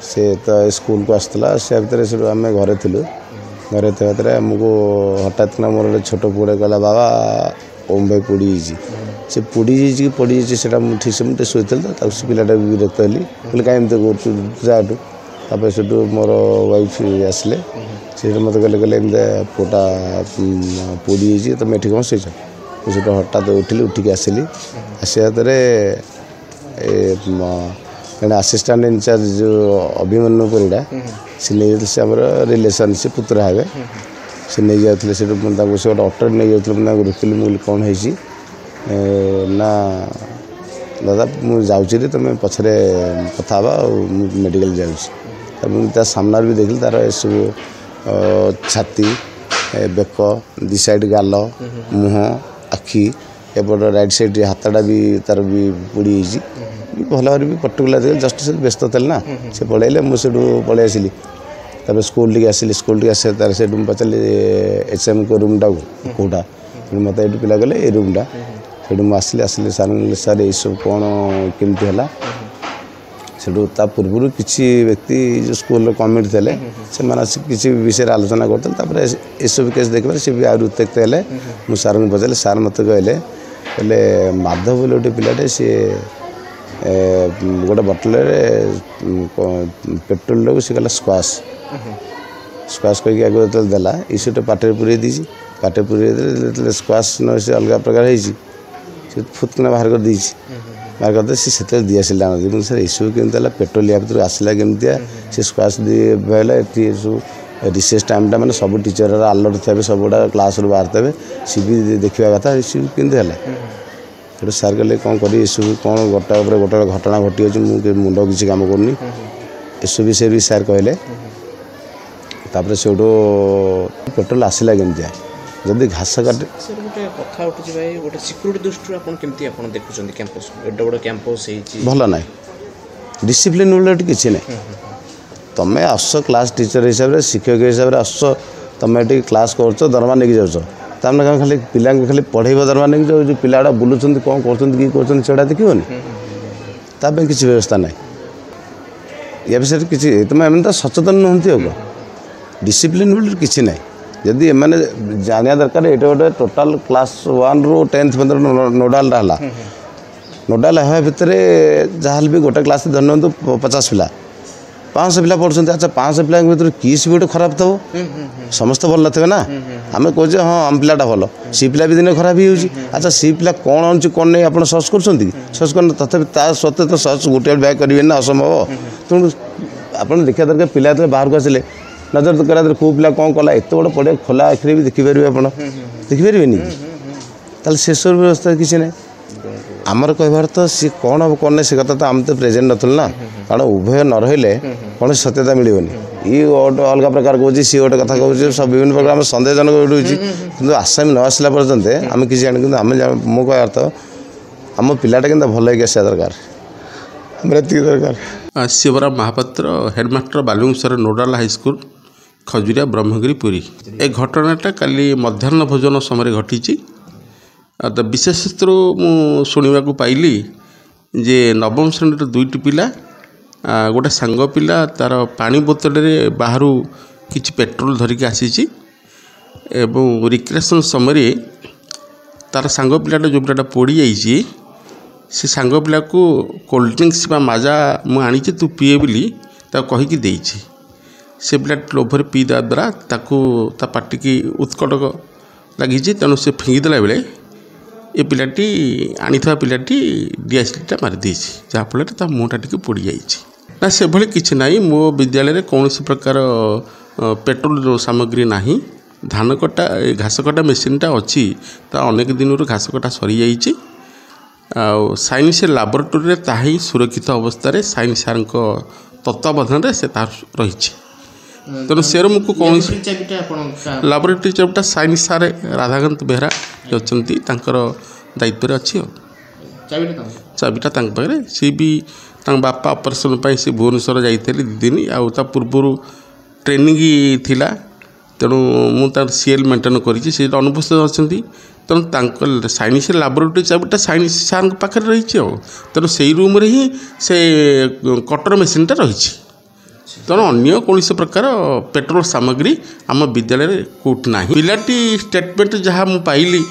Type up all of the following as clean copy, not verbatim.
से तो स्कूल को आसला से भितर से आम घरे थिलु घरे थे आमको हठात ना मोर छोट पुड़े कहला बाबा ओम भाई पोड़ी से पोड़ी कि पड़ी से ठीक से मुझे शोती तो से पिलाटा भी विरक्त हली बोले कहीं एमती जाटू तापर से मोर वाइफ आसले से मत कहले एमती पुटा पोड़ी तुम ये कौन शोच मुझे हठात उठिली उठिक आसली आसा जड़े असिस्टांट इनचार्ज जो अभिमन्यु परिड़ा से नहीं से आम रिलेसन से पुतरा हे से नहीं जाते से गोटे अटो नहीं जाते रुकिली मुझे कौन है ना दादा मुझे जाऊँगी तुम पछरे कथा मेडिकल जाऊँगी सामने भी देखिली तार सब छाती बेक दी साइड गाल मुह आखि एपट राइट साइड हाथटा भी तार भी पोड़ी भल भाव भी पर्टिकुलर जस्ट से व्यस्त थे ना से पलैले मुझे पलि आसली तापर स्कूल टी आसली स्कूल टी आस तार से पचारि HM को रूमटा कौटा मत ये पिला गले ये रूमटा से आसली आसली सार सार ये सब कौन केमती है से पूर्व किसी व्यक्ति जो स्कूल कमिटी थे से किसी विषय आलोचना करते सब केस देखिए सी भी आहरी उत्त्यक्त है मुझे सार को पचारे सार मत कहले माधव बोले गोटे पिलाटे सी गोटे बटल पेट्रोल सी कहला स्क्वाश स्क्वाश कहीं आगे जो देला इसे पाटे पूरे दीजिए पाटे पूरे स्क्वाश न से अलग प्रकार है फुटकिना बाहर कर दी बाहर करते से दी आसला मुझे सर यू केमती पेट्रोल या भर आसला केमती से स्क्वाश दिला ये सब रिसेस टाइम टा मैंने सब टीचर अलर्ट थे सब गुड़ा क्लास रू बाहर थे सी भी देखा कथा ये केमती है सार कहले कौन कर सब कौन गोटा गोटे घटना घटी अच्छे मुझे मुंड किसी कम करनी एसब विषय भी सार कहले तापर से पेट्रोल आसला केमती जदि घास काटे गोटे कथा उठुची भाई गोटे सिक्यूरिटी दृष्टि आपण केमती आपण देखुचंदी कैंपस एडा बड़ कैंपस हेची भल ना डिसिप्लिन बोले किसी ना तुम्हें आस क्लास टीचर हिसाब से शिक्षक हिसाब से आस तुम ये क्लास कर दरमा नहीं जाऊँ तमें खाली पिला खाली पढ़ेब दरमा नहीं जाओ जो पिला बुलूँ कौन कर देखनी ताप किसी व्यवस्था ना या विषय किसी तुम एम तो सचेतन नुहति डिसिप्लिन बोले किसी ना जदि एम जाना दरकार ये गोटे टोटाल क्लास 1 रू 10th नोडाल रहा नोडाल है भितर जहाँ भी गोटे क्लास धरना 50 पिला 500 पिला पढ़ुं अच्छा 500 पिला भर किस भी गोटे खराब थो समस्त भल ना ना आम कहे हाँ आम पिलाटा भल सी पिला भी दिन खराब हो अच्छा सी पिला कौन अच्छे कौन नहीं आप सर्च कर सर्च कर तथापि सत्वे तो सर्च गोटे बैग करेंगे ना असंभव तेणु आप देखा दरकार पिला जो बाहर को आसिले नजर तो करा कौ पिला कौन कला एत बड़ा पड़े खोला आखिरी भी देखिपारे आप देखिपारे से सब व्यवस्था किसी ना आमर कहबार तो सी कौन हम कौन से कथा तो आम तो प्रेजेंट नथुल ना कारण उभय न रही कौन सत्यता मिलनी ये गोटे अलग प्रकार कहे सी गोटे कथा कहे सब विभिन्न प्रकार आम सन्देहजनक उठूँ कि आसामी न आसला पर्यंत आम किसी जान कि आम मो कह अर्थ आम पिलाटा के भल आसा दरकार दरकार शिवराम महापात्र हेडमास्टर बालुंगसर नोडाल हाईस्कूल खजुरिया ब्रह्मगिरी पुरी ए घटनाटा काली मध्याह्न भोजन समय घटी तो विशेषतर मु शुणा पाइली जे नवम श्रेणी दुईटी पिला गोटे सांग पिला तार पानी बोतल बाहर किसी पेट्रोल धरिकी आसी एवं रिक्रिएशन समय तार सांग पिलाटा जो पिलाटा पोड़ी जाइए से सांग पिला को कोल्ड ड्रिंक्स माजा मुझे तू पीए बोली कहीकि देइछि से पिला लोभर पीदा द्वारा ता पार्टी उत्कटक लगी तेणु से फिंगिदेला बेले ये पिलाटी आनीथा पिलाटी डीएसएलटा मारिदे जहाँफल मुँहटा टी पोड़ी जाइए से भली किसी ना मो विद्यालय कौन प्रकार पेट्रोल सामग्री ना धान कटा घास कटा मेसीनटा अच्छी अनेक दिन घास कटा सरी जाइए साइंस लैबोरेटरी ताही सुरक्षित अवस्था साइंस सार तत्वावधान से रही तेणु से मुझको कौन लैबोरेटरी चाबिटा साइंस सार राधाकांत बेहरा अच्छा दायित्व अच्छी चाबिटा पाखे सी भी बापा ऑपरेशन से भुवनेश्वर जाते दिन आ पूर्व ट्रेनिंग थिला तेणु मुझे सीएल मेंटेन कर अनुपस्थित अच्छा तेणु साइंस लैबोरेटरी चाबिटा साइंस सार पाखे रही तेणु से रूम ही से कटर मेसीनटा रही ତେଣୁ ଅନ୍ୟ କୌଣସି ପ୍ରକାର ପେଟ୍ରୋଲ ସାମଗ୍ରୀ ଆମ ବିଦ୍ୟାଳୟରେ କୋଉଠି ନାହିଁ। ପିଲାଟି ଷ୍ଟେଟମେଣ୍ଟ ଯାହା ମୁଁ ପାଇଲି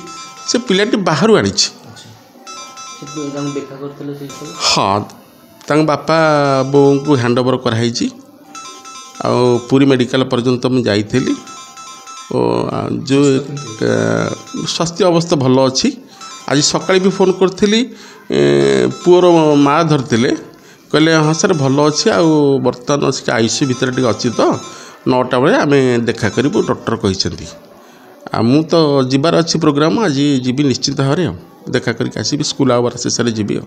ସେ ପିଲାଟି ବାହାରୁ ଆଣିଛି। ହଁ, ତାଙ୍କ ବାପା ବୋଉଙ୍କୁ ହ୍ୟାଣ୍ଡ ଓଭର କରାହେଇଛି। ଆଉ ପୁରୀ ମେଡ଼ିକାଲ ପର୍ଯ୍ୟନ୍ତ ମୁଁ ଯାଇଥିଲି। ଓ ଯେଉଁ ସ୍ୱାସ୍ଥ୍ୟ ଅବସ୍ଥା ଭଲ ଅଛି। ଆଜି ସକାଳେ ବି ଫୋନ୍ କରିଥିଲି, ପୁଅର ମା ଧରିଥିଲେ, କହିଲେ ହଁ ସାର୍ ଭଲ ଅଛି, ଆଉ ବର୍ତ୍ତମାନ ସେଟା ICU ଭିତରେ ଟିକେ ଅଛି ତ 9ଟା ବେଳେ ଆମେ ଦେଖା କରିବୁ ଡକ୍ଟର କହିଛନ୍ତି। ଆଉ ମୁଁ ତ ଯିବାର ଅଛି ପ୍ରୋଗ୍ରାମ୍, ଆଜି ଯିବି ନିଶ୍ଚିତ ଭାବରେ, ଆଉ ଦେଖା କରିକି ଆସିବି, ସ୍କୁଲ ଆୱାର ଶେଷରେ ଯିବି ଆଉ।